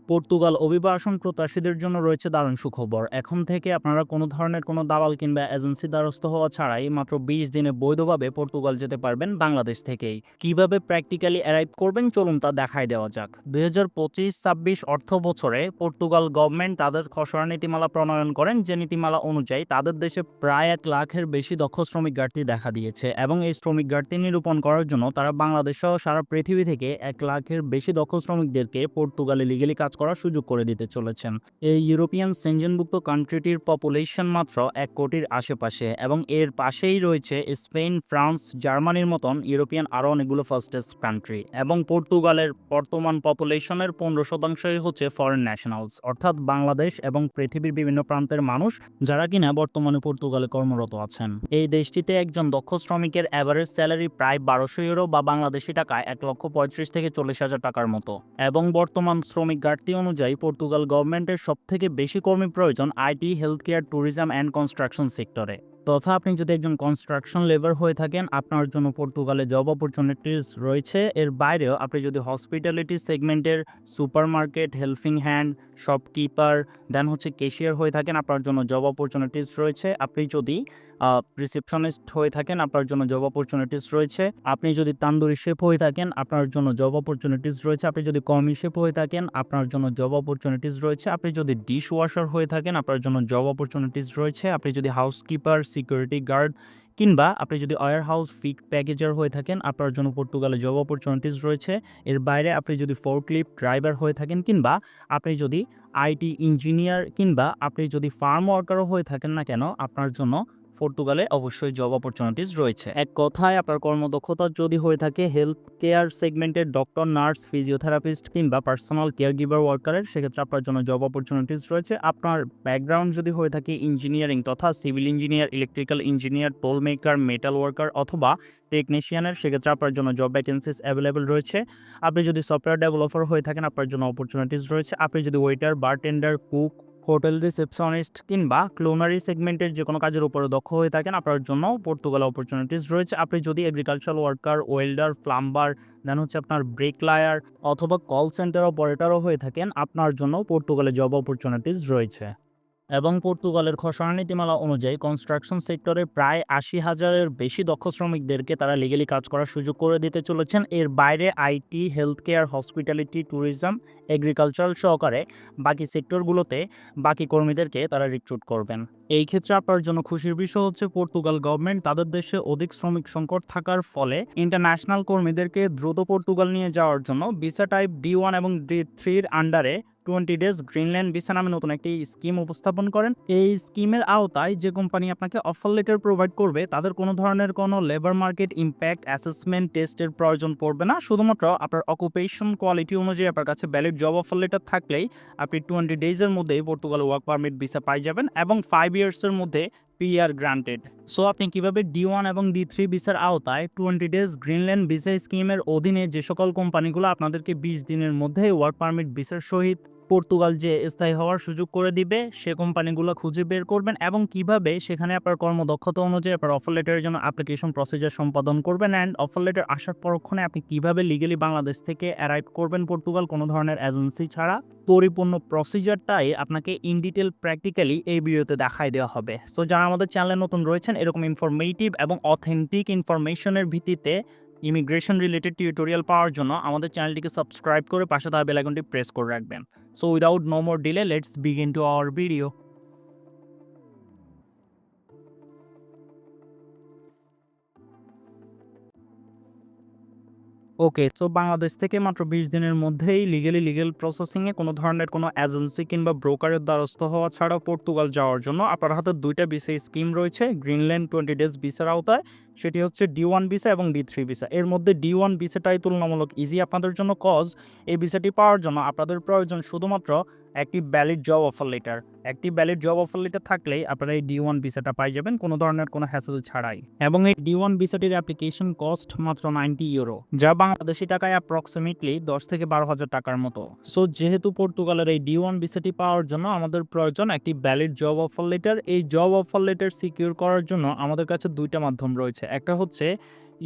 Portugal অভিবাসন প্রত্যাশীদের জন্য রয়েছে দারুণ সুখবর। এখন থেকে আপনারা কোনো ধরনের কোনো দালাল কিংবা এজেন্সি দ্বারস্থ হওয়া ছাড়াই মাত্র ২০ দিনে বৈধভাবে পর্তুগাল যেতে পারবেন বাংলাদেশ থেকেই। কিভাবে প্র্যাকটিক্যালি অ্যারাইভ করবেন চলুন তা দেখাই দেওয়া যাক। ২০২৫-২৬ অর্থ বছরে পর্তুগাল গভর্নমেন্ট তাদের খসড়া নীতিমালা প্রণয়ন করেন, যে নীতিমালা অনুযায়ী তাদের দেশে প্রায় ১ লাখের বেশি দক্ষ শ্রমিক ঘাটতি দেখা দিয়েছে এবং এই শ্রমিক ঘাটতি নিরূপণ করার জন্য তারা বাংলাদেশ সহ সারা পৃথিবী থেকে ১ লাখের বেশি দক্ষ শ্রমিকদেরকে পর্তুগালে লিগেলি কাজ করার সুযোগ করে দিতে চলেছেন। এই ইউরোপিয়ান সেনজেনভুক্ত কান্ট্রিটির পপুলেশন মাত্র ১ কোটির আশেপাশে এবং এর পাশেই রয়েছে স্পেন, ফ্রান্স, জার্মানির মতন ইউরোপিয়ান আরও অনেকগুলো ফার্স্টেস্ট কান্ট্রি এবং পর্তুগালের বর্তমান পপুলেশনের ১৫%ই হচ্ছে ফরেন ন্যাশনালস, অর্থাৎ বাংলাদেশ এবং পৃথিবীর বিভিন্ন প্রান্তের মানুষ যারা কিনা বর্তমানে পর্তুগালে কর্মরত আছেন। এই দেশটিতে একজন দক্ষ শ্রমিকের অ্যাভারেজ স্যালারি প্রায় ১২০০ ইউরো বা বাংলাদেশি টাকায় ১,৩৫,০০০ থেকে ৪০,০০০ টাকার মতো এবং বর্তমান শ্রমিক ঘাটতি অনুযায়ী পর্তুগাল গভর্নমেন্টের সবথেকে বেশি কর্মী প্রয়োজন IT, health care, tourism and construction সেক্টরে। তথা আপনি যদি একজন কনস্ট্রাকশন লেবার হয়ে থাকেন, আপনার জন্য পর্তুগালে জব অপরচুনিটিস রয়েছে। এর বাইরেও আপনি যদি হসপিটালিটি সেগমেন্টের সুপারমার্কেট, হেল্পিং হ্যান্ড, শপকিপার, দেন হচ্ছে ক্যাশিয়ার হয়ে থাকেন, আপনার জন্য জব অপরচুনিটিস রয়েছে। আপনি যদি রিসেপশনিস্ট হয়ে থাকেন, আপনার জন্য জব অপরচুনিটিস রয়েছে। আপনি যদি তান্দুরি শেফ হয়ে থাকেন, আপনার জন্য জব অপরচুনিটিস রয়েছে। আপনি যদি কর্মি শেফ হয়ে থাকেন, আপনার জন্য জব অপরচুনিটিস রয়েছে। আপনি যদি ডিশ ওয়াশার হয়ে থাকেন, আপনার জন্য জব অপরচুনিটিস রয়েছে। আপনি যদি হাউসকিপার, সিকিউরিটি গার্ড কিংবা আপনি যদি ওয়্যার হাউস ফিক প্যাকেজার হয়ে থাকেন, আপনার জন্য পর্তুগালে জব অপরচুনিটিস রয়েছে। এর বাইরে আপনি যদি ফোর্কলিফট ড্রাইভার হয়ে থাকেন কিংবা আপনি যদি আইটি ইঞ্জিনিয়ার কিংবা আপনি যদি ফার্ম ওয়ার্কারও হয়ে থাকেন না কেন, আপনার জন্য পর্তুগালে অবশ্যই জব অপরচুনিটিস রয়েছে। এক কথায় আপনার কর্মদক্ষতা যদি হয়ে থাকে হেলথ কেয়ার সেগমেন্টের ডক্টর, নার্স, ফিজিওথেরাপিস্ট কিংবা পার্সোনাল কেয়ার গিভার ওয়ার্কারের, সেক্ষেত্রে আপনার জন্য জব অপরচুনিটিস রয়েছে। আপনার ব্যাকগ্রাউন্ড যদি হয়ে থাকে ইঞ্জিনিয়ারিং তথা civil engineer, electrical engineer, toll maker, metal worker অথবা টেকনিশিয়ানের, সেক্ষেত্রে আপনার জন্য জব ভ্যাকেন্সিস অ্যাভেলেবেল রয়েছে। আপনি যদি সফটওয়্যার ডেভেলপার হয়ে থাকেন, আপনার জন্য অপরচুনিটিস রয়েছে। আপনি যদি waiter, bartender, cook, hotel receptionist কিংবা ক্লোনারি সেগমেন্টের যে কোনো কাজের উপরে দক্ষ হয়ে থাকেন, আপনার জন্য পর্তুগালে অপরচুনিটিস রয়েছে। আপনি যদি এগ্রিকালচারাল ওয়ার্কার, ওয়েল্ডার, প্লাম্বার, দেন হচ্ছে আপনার ব্রেকলায়ার অথবা কল সেন্টার অপারেটরও হয়ে থাকেন, আপনার জন্য পর্তুগালে জব অপরচুনিটিস রয়েছে। এবং পর্তুগালের খসড়া নীতিমালা অনুযায়ী কনস্ট্রাকশন সেক্টরে প্রায় ৮০,০০০-এর বেশি দক্ষ শ্রমিকদেরকে তারা লিগেলি কাজ করার সুযোগ করে দিতে চলেছেন। এর বাইরে IT, health care, hospitality, tourism, agricultural সহকারে বাকি সেক্টরগুলোতে বাকি কর্মীদেরকে তারা রিক্রুট করবেন। এই ক্ষেত্রে আপনার জন্য খুশির বিষয় হচ্ছে পর্তুগাল গভর্নমেন্ট তাদের দেশে অধিক শ্রমিক সংকট থাকার ফলে ইন্টারন্যাশনাল কর্মীদেরকে দ্রুত পর্তুগাল নিয়ে যাওয়ার জন্য ভিসা টাইপ D1 এবং D3-র আন্ডারে 20 ডেজ গ্রিনল্যান্ড ভিসা নামে নতুন একটি স্কিম উপস্থাপন করেন। এই স্কিমের আওতায় যে কোম্পানি আপনাকে অফার লেটার প্রোভাইড করবে তাদের কোনো ধরনের কোনো লেবার মার্কেট ইম্প্যাক্ট অ্যাসেসমেন্ট টেস্টের প্রয়োজন পড়বে না। শুধুমাত্র আপনার অকুপেশন কোয়ালিটি অনুযায়ী আপনার কাছে ভ্যালিড জব অফার লেটার থাকলেই আপনি 20 ডেজের মধ্যেই পর্তুগাল ওয়ার্ক পারমিট ভিসা পাই যাবেন এবং 5 ইয়ার্সের মধ্যে PR গ্রান্টেড। সো আপনি কিভাবে D1 এবং D3 ভিসার আওতায় 20 ডেজ গ্রিনল্যান্ড ভিসা স্কিমের অধীনে যে সকল কোম্পানিগুলো আপনাদেরকে 20 দিনের মধ্যে ওয়ার্ক পারমিট ভিসার সহিত পর্তুগাল যে স্থায়ী হওয়ার সুযোগ করে দিবে সে কোম্পানিগুলো খুঁজে বের করবেন এবং কিভাবে সেখানে আপনার কর্মদক্ষতা অনুযায়ী আপনার অফার লেটারের জন্য অ্যাপ্লিকেশন প্রসিজার সম্পাদন করবেন অ্যান্ড অফার লেটার আসার পরক্ষণে আপনি কিভাবে লিগেলি বাংলাদেশ থেকে অ্যারাইভ করবেন পর্তুগাল কোনো ধরনের এজেন্সি ছাড়া, পরিপূর্ণ প্রসিজারটাই আপনাকে ইন ডিটেল প্র্যাকটিক্যালি এই ভিডিওতে দেখাই দেওয়া হবে। সো যারা আমাদের চ্যানেলে নতুন রয়েছেন এরকম ইনফরমেটিভ এবং অথেন্টিক ইনফরমেশনের ভিত্তিতে ইমিগ্রেশন রিলেটেড টিউটোরিয়াল পাওয়ার জন্য আমাদের চ্যানেলটিকে সাবস্ক্রাইব করে পাশে থাকা বেল আইকনটি প্রেস করে রাখবেন। So without no more delay, let's begin to our video. Okay, so Bangladesh থেকে মাত্র ২০ দিনের মধ্যেই লিগ্যাল প্রসেসিংয়ে কোনো ধরনের কোনো এজেন্সি কিংবা ব্রোকারের দ্বারস্থ হওয়া ছাড়া পর্তুগাল যাওয়ার জন্য আপনার হাতে ২টা ভিসা স্কিম রয়েছে গ্রিনল্যান্ড 20 ডেজ ভিসার আওতায়। সেটি হচ্ছে D1 ভিসা এবং D3 ভিসা। এর মধ্যে D1 ভিসাটাই তুলনামূলক ইজি আপনাদের জন্য, কজ এই ভিসাটি পাওয়ার জন্য আপনাদের প্রয়োজন শুধুমাত্র একটি ভ্যালিড জব অফার লেটার। একটি ভ্যালিড জব অফার লেটার থাকলেই আপনারা এই D1 ভিসাটা পাই যাবেন কোনো ধরনের কোনো হ্যাসেল ছাড়াই। এবং এই D1 ভিসাটির অ্যাপ্লিকেশন কস্ট মাত্র 90 ইউরো, যা বাংলাদেশি টাকায় অ্যাপ্রক্সিমেটলি 10 থেকে 12,000 টাকার মতো। সো যেহেতু পর্তুগালের এই D1 ভিসাটি পাওয়ার জন্য আমাদের প্রয়োজন একটি ভ্যালিড জব অফার লেটার। এই জব অফার লেটার সিকিউর করার জন্য আমাদের কাছে দুইটা মাধ্যম রয়েছে। একটা হচ্ছে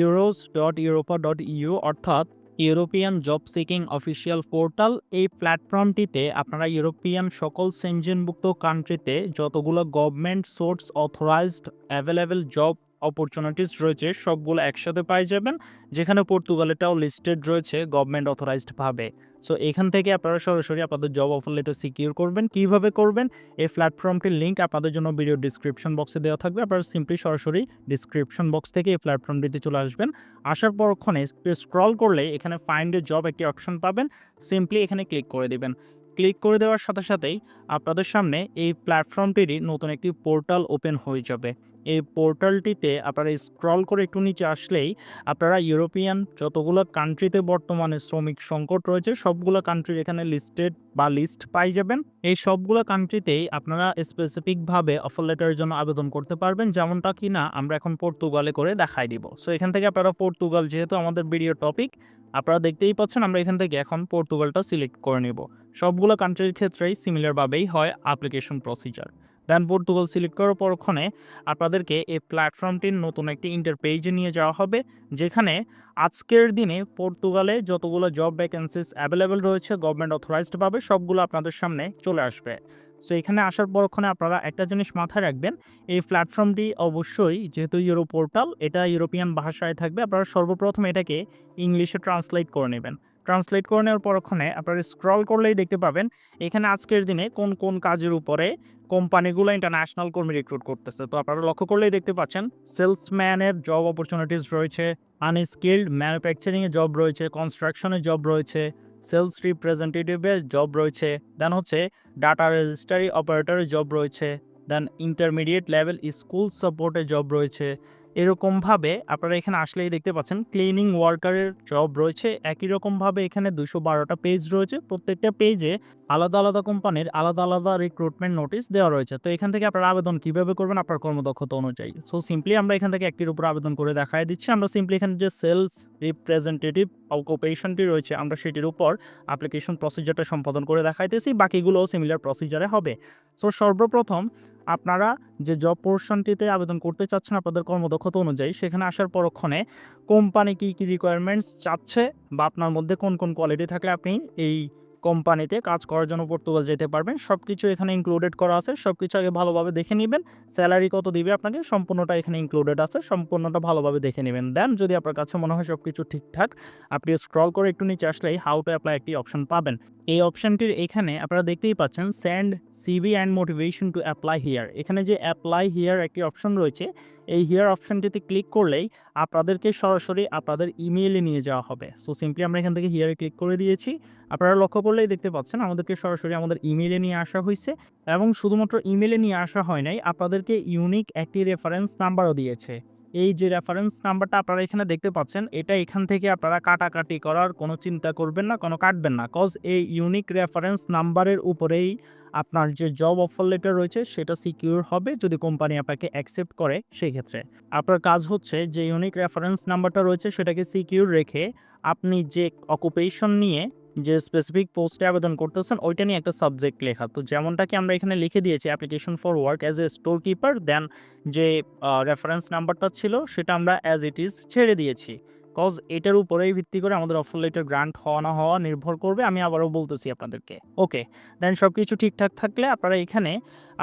euros.europa.eu অর্থাৎ European job seeking official portal, এই প্ল্যাটফর্মটিতে আপনারা ইউরোপিয়ান সকল সেনজেনভুক্ত কান্ট্রিতে যতগুলো government source authorised available job opportunities রয়েছে সবগুলো একসাথে পাই যাবেন, যেখানে পর্তুগালেটাও লিস্টেড রয়েছে গভর্নমেন্ট অথরাইজডভাবে। সো এখান থেকে আপনারা সরাসরি আপনাদের জব অফার লেটার সিকিউর করবেন। কিভাবে করবেন, এই প্ল্যাটফর্মটির লিঙ্ক আপনাদের জন্য ভিডিও ডিসক্রিপশন বক্সে দেওয়া থাকবে। আপনারা সিম্পলি সরাসরি ডিসক্রিপশন বক্স থেকে এই প্ল্যাটফর্মটিতে চলে আসবেন। আসার পর ওখানে স্ক্রল করলে এখানে ফাইন্ড এ জব একটি অপশন পাবেন, সিম্পলি এখানে ক্লিক করে দিবেন। ক্লিক করে দেওয়ার সাথে সাথেই আপনাদের সামনে এই প্ল্যাটফর্মটিরই নতুন একটি পোর্টাল ওপেন হয়ে যাবে। এই পোর্টালটিতে আপনারা স্ক্রল করে একটু নিচে আসলেই আপনারা ইউরোপিয়ান যতগুলো কান্ট্রিতে বর্তমানে শ্রমিক সংকট রয়েছে সবগুলো কান্ট্রির এখানে লিস্টেড বা লিস্ট পাই যাবেন। এই সবগুলো কান্ট্রিতেই আপনারা স্পেসিফিকভাবে অফার লেটারের জন্য আবেদন করতে পারবেন, যেমনটা কিনা আমরা এখন পর্তুগালে করে দেখাই দিব। সো এখান থেকে আপনারা পর্তুগাল, যেহেতু আমাদের ভিডিও টপিক আপনারা দেখতেই পাচ্ছেন, আমরা এখান থেকে এখন পর্তুগালটা সিলেক্ট করে নিব। সবগুলো কান্ট্রির ক্ষেত্রেই সিমিলারভাবেই হয় অ্যাপ্লিকেশন প্রসিজার। দেন পর্তুগাল সিলেক্ট করার পর ওখানে আপনাদেরকে এই প্ল্যাটফর্মটির নতুন একটি ইন্টারপেজে নিয়ে যাওয়া হবে, যেখানে আজকের দিনে পর্তুগালে যতগুলো জব ভ্যাকেন্সিস অ্যাভেলেবেল রয়েছে গভর্নমেন্ট অথরাইজডভাবে সবগুলো আপনাদের সামনে চলে আসবে। সো এখানে আসার পর ওখানে আপনারা একটা জিনিস মাথায় রাখবেন, এই প্ল্যাটফর্মটি অবশ্যই যেহেতু ইউরো পোর্টাল, এটা ইউরোপিয়ান ভাষায় থাকবে। আপনারা সর্বপ্রথম এটাকে ইংলিশে ট্রান্সলেট করে নেবেন। ট্রান্সলেট করে নেওয়ার পর ওখানে আপনারা স্ক্রল করলেই দেখতে পাবেন এখানে আজকের দিনে কোন কোন কাজের উপরে কোম্পানিগুলো ইন্টারন্যাশনাল কর্মী রিক্রুট করতেছে। তো আপনারা লক্ষ্য করলেই দেখতে পাচ্ছেন সেলসম্যানের জব অপরচুনিটিস রয়েছে, আনস্কিল্ড ম্যানুফ্যাকচারিংয়ে জব রয়েছে, কনস্ট্রাকশনে জব রয়েছে, সেলস রিপ্রেজেন্টেটিভের জব রয়েছে, দেন হচ্ছে ডাটা রেজিস্ট্রারি অপারেটরের জব রয়েছে, দেন ইন্টারমিডিয়েট লেভেল স্কুল সাপোর্টের জব রয়েছে। এরকমভাবে আপনারা এখানে আসলেই দেখতে পাচ্ছেন ক্লিনিং ওয়ার্কারের জব রয়েছে। একই রকমভাবে এখানে 212টা পেজ রয়েছে, প্রত্যেকটা পেজে আলাদা আলাদা কোম্পানির আলাদা আলাদা রিক্রুটমেন্ট নোটিশ দেওয়া রয়েছে। তো এখান থেকে আপনারা আবেদন কিভাবে করবেন আপনার কর্মদক্ষতা অনুযায়ী। সো সিম্পলি আমরা এখান থেকে একটির উপর আবেদন করে দেখাই দিচ্ছি। আমরা সিম্পলি এখানে যে সেলস রিপ্রেজেন্টেটিভ অকুপেশনটি রয়েছে আমরা সেটির উপর অ্যাপ্লিকেশন প্রসিজারটা সম্পাদন করে দেখাইতেছি, বাকিগুলোও সিমিলার প্রসিজারে হবে। সো সর্বপ্রথম আপনারা যে জব পোর্শনটিতে আবেদন করতে চাচ্ছেন আপনাদের কর্মদক্ষতা অনুযায়ী, সেখানে আসার পরক্ষণে কোম্পানি কী কী রিকোয়ারমেন্টস চাচ্ছে বা আপনার মধ্যে কোন কোন কোয়ালিটি থাকলে আপনি এই কোম্পানিতে কাজ করার জন্য পর্তুগাল যেতে পারবেন সব কিছু এখানে ইনক্লুডেড করা আছে। সব কিছু আগে ভালোভাবে দেখে নেবেন। স্যালারি কত দিবে আপনাকে সম্পূর্ণটা এখানে ইনক্লুডেড আছে, সম্পূর্ণটা ভালোভাবে দেখে নেবেন। দেন যদি আপনার কাছে মনে হয় সব কিছু ঠিকঠাক, আপনি স্ক্রল করে একটু নিচে আসলেই হাউ টু অ্যাপ্লাই একটি অপশন পাবেন। এই অপশনটির এখানে আপনারা দেখতেই পাচ্ছেন send CV and motivation to apply here. এখানে যে অ্যাপ্লাই হিয়ার একটি অপশন রয়েছে, এই হিয়ার অপশনটিতে ক্লিক করলেই আপনাদেরকে সরাসরি আপনাদের ইমেইলে নিয়ে যাওয়া হবে। সো সিম্পলি আমরা এখান থেকে হিয়ারে ক্লিক করে দিয়েছি। আপনারা লক্ষ্য করলেই দেখতে পাচ্ছেন আমাদেরকে সরাসরি আমাদের ইমেইলে নিয়ে আসা হয়েছে, এবং শুধুমাত্র ইমেইলে নিয়ে আসা হয় নাই, আপনাদেরকে ইউনিক একটি রেফারেন্স নাম্বারও দিয়েছে। এই যে রেফারেন্স নাম্বারটা আপনারা এখানে দেখতে পাচ্ছেন, এটা এখান থেকে আপনারা কাটাকাটি করার কোনো চিন্তা করবেন না, কোনো কাটবেন না, কজ এই ইউনিক রেফারেন্স নাম্বারের উপরেই আপনার যে জব অফার লেটার রয়েছে সেটা সিকিউর হবে। যদি কোম্পানি আপনাকে অ্যাকসেপ্ট করে সেই ক্ষেত্রে আপনার কাজ হচ্ছে যে ইউনিক রেফারেন্স নাম্বারটা রয়েছে সেটাকে সিকিউর রেখে আপনি যে অকুপেশন নিয়ে যে স্পেসিফিক পোস্টে আবেদন করতেছেন ওইটা নিয়ে একটা সাবজেক্ট লেখা। তো যেমনটা কি আমরা এখানে লিখে দিয়েছি application for work as a store keeper, then যে রেফারেন্স নাম্বারটা ছিল সেটা আমরা অ্যাজ ইট ইজ ছেড়ে দিয়েছি, কজ এটার উপরেই ভিত্তি করে আমাদের অফার লেটার গ্রান্ট হওয়া না হওয়া নির্ভর করবে। আমি আবারও বলতেছি আপনাদেরকে। ওকে, দেন সব কিছু ঠিকঠাক থাকলে আপনারা এখানে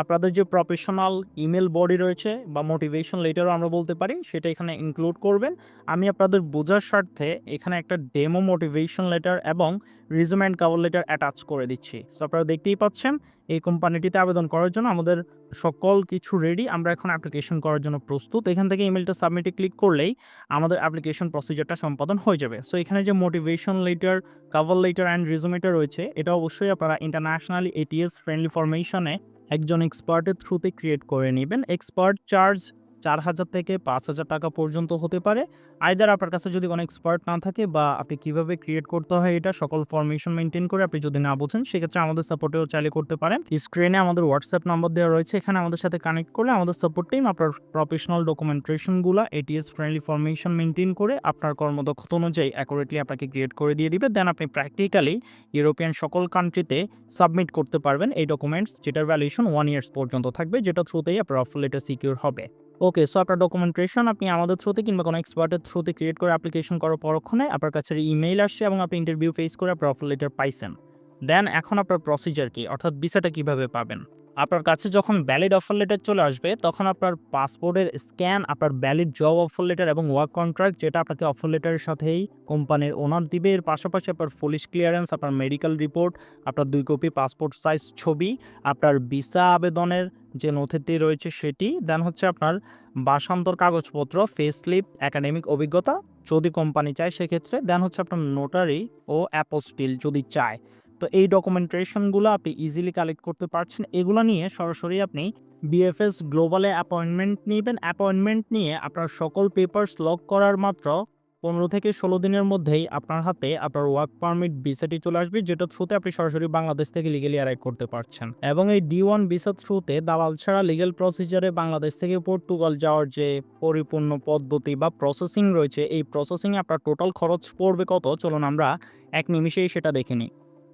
আপনাদের যে প্রফেশনাল ইমেল বডি রয়েছে বা মোটিভেশন লেটারও আমরা বলতে পারি সেটা এখানে ইনক্লুড করবেন। আমি আপনাদের বোঝার স্বার্থে এখানে একটা ডেমো মোটিভেশন লেটার এবং রিজুমে অ্যান্ড কভার লেটার অ্যাটাচ করে দিচ্ছি। সো আপনারা দেখতেই পাচ্ছেন এই কোম্পানিটিতে আবেদন করার জন্য আমাদের সকল কিছু রেডি, আমরা এখন অ্যাপ্লিকেশন করার জন্য প্রস্তুত। এখান থেকে ইমেলটা সাবমিটে ক্লিক করলেই আমাদের অ্যাপ্লিকেশন প্রসিজারটা সম্পাদন হয়ে যাবে। সো এখানে যে motivation letter, cover letter and রিজুমেটা রয়েছে এটা অবশ্যই আপনারা ইন্টারন্যাশনালি এটিএস ফ্রেন্ডলি ফরমেশনে একজন এক্সপার্টের থ্রুতে ক্রিয়েট করে নেবেন। এক্সপার্ট চার্জ 4,000 থেকে 5,000 টাকা পর্যন্ত হতে পারে। আইদার আপনার কাছে যদি কোনো এক্সপার্ট না থাকে বা আপনি কিভাবে ক্রিয়েট করতে হয় এটা সকল ফরমেশন মেনটেন করে আপনি যদি না বোঝেন সেক্ষেত্রে আমাদের সাপোর্টেও চাইলে করতে পারেন। স্ক্রিনে আমাদের হোয়াটসঅ্যাপ নাম্বার দেওয়া রয়েছে, এখানে আমাদের সাথে কানেক্ট করলে আমাদের সাপোর্ট টিম আপনার প্রফেশনাল ডকুমেন্টেশনগুলো এটিএস ফ্রেন্ডলি ফরমেশন মেনটেন করে আপনার কর্মদক্ষতা অনুযায়ী অ্যাকুরেটলি আপনাকে ক্রিয়েট করে দিয়ে দিবে। দেন আপনি প্র্যাকটিক্যালি ইউরোপিয়ান সকল কান্ট্রিতে সাবমিট করতে পারবেন এই ডকুমেন্টস, যেটার ভ্যালুয়েশন 1 ইয়ার্স পর্যন্ত থাকবে, যেটা থ্রুতেই আপনার অফার লেটার সিকিউর হবে। ওকে, সো আপনার ডকুমেন্টেশন আপনি আমাদের থ্রুতে কিংবা কোনো এক্সপার্টের থ্রুতে ক্রিয়েট করে অ্যাপ্লিকেশন করার পরক্ষণে আপনার কাছে ইমেইল আসছে এবং আপনি ইন্টারভিউ ফেস করে আপনার অফার লেটার পাইছেন। দেন এখন আপনার প্রসিজার কি? অর্থাৎ ভিসাটা কিভাবে পাবেন? আপনার কাছে যখন ভ্যালিড অফার লেটার চলে আসবে তখন আপনার পাসপোর্টের স্ক্যান, আপনার ভ্যালিড জব অফার লেটার এবং ওয়ার্ক কন্ট্রাক্ট যেটা আপনাকে অফার লেটারের সাথেই কোম্পানির ওনার দিবে। এর পাশাপাশি আপনার পুলিশ ক্লিয়ারেন্স, আপনার মেডিকেল রিপোর্ট, আপনার 2 কপি পাসপোর্ট সাইজ ছবি, আপনার ভিসা আবেদনের যে নথিটি রয়েছে সেটি, দেন হচ্ছে আপনার ভাষান্তর কাগজপত্র, পে স্লিপ, একাডেমিক অভিজ্ঞতা যদি কোম্পানি চায় সেক্ষেত্রে, দেন হচ্ছে আপনার নোটারি ও অ্যাপোস্টিল যদি চায়। তো এই ডকুমেন্টেশনগুলো আপনি ইজিলি কালেক্ট করতে পারছেন। এগুলো নিয়ে সরাসরি আপনি বিএফএস গ্লোবালে অ্যাপয়েন্টমেন্ট নিবেন। অ্যাপয়েন্টমেন্ট নিয়ে আপনার সকল পেপারস লক করার মাত্র 15 থেকে 16 দিনের মধ্যেই আপনার হাতে আপনার ওয়ার্ক পারমিট ভিসাটি চলে আসবে, যেটা থ্রুতে আপনি সরাসরি বাংলাদেশ থেকে লিগ্যালি অ্যারাইভ করতে পারছেন। এবং এই D1 ভিসা থ্রুতে দালাল ছাড়া লিগ্যাল প্রসিজারে বাংলাদেশ থেকে পর্তুগাল যাওয়ার যে পরিপূর্ণ পদ্ধতি বা প্রসেসিং রয়েছে, এই প্রসেসিংয়ে আপনার টোটাল খরচ পড়বে কত, চলুন আমরা এক নিমিষেই সেটা দেখে নিই।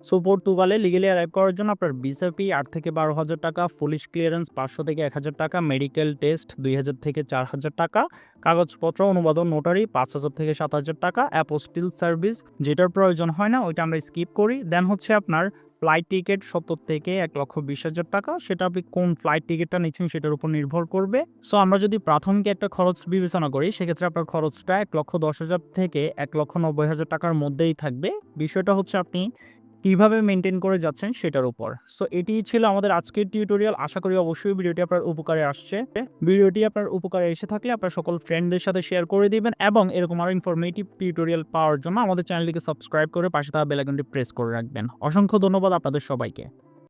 সো পর্তুগালে লিগ্যালি অ্যারাইভ করার জন্য আপনার ভিসা ফি 8 থেকে 12,000 টাকা, পুলিশ ক্লিয়ারেন্স 500 থেকে 1,000 টাকা, মেডিকেল টেস্ট 2,000 থেকে 4,000 টাকা, কাগজপত্র অনুবাদন নোটারি 5,000 থেকে 7,000 টাকা, অ্যাপোস্টিল সার্ভিস যেটার প্রয়োজন হয় না ওইটা আমরা স্কিপ করি। দেন হচ্ছে আপনার ফ্লাইট টিকিট 70 থেকে 1,20,000 টাকা, সেটা আপনি কোন ফ্লাইট টিকিটটা নিচ্ছেন সেটার উপর নির্ভর করবে। সো আমরা যদি প্রাথমিক একটা খরচ বিবেচনা করি সেক্ষেত্রে আপনার খরচটা 1,10,000 থেকে 1,90,000 টাকার মধ্যেই থাকবে। বিষয়টা হচ্ছে আপনি কিভাবে মেইনটেইন করে যাচ্ছেন সেটার উপর। সো এটিই ছিল আমাদের আজকের টিউটোরিয়াল। আশা করি অবশ্যই ভিডিওটি আপনার উপকারে আসছে। ভিডিওটি আপনার উপকারে এসে থাকলে আপনার সকল ফ্রেন্ডদের সাথে শেয়ার করে দিবেন এবং এরকম আরো ইনফরমেটিভ টিউটোরিয়াল পাওয়ার জন্য আমাদের চ্যানেলটিকে সাবস্ক্রাইব করে পাশে থাকা বেল আইকনটি প্রেস করে রাখবেন। অসংখ্য ধন্যবাদ আপনাদের সবাইকে।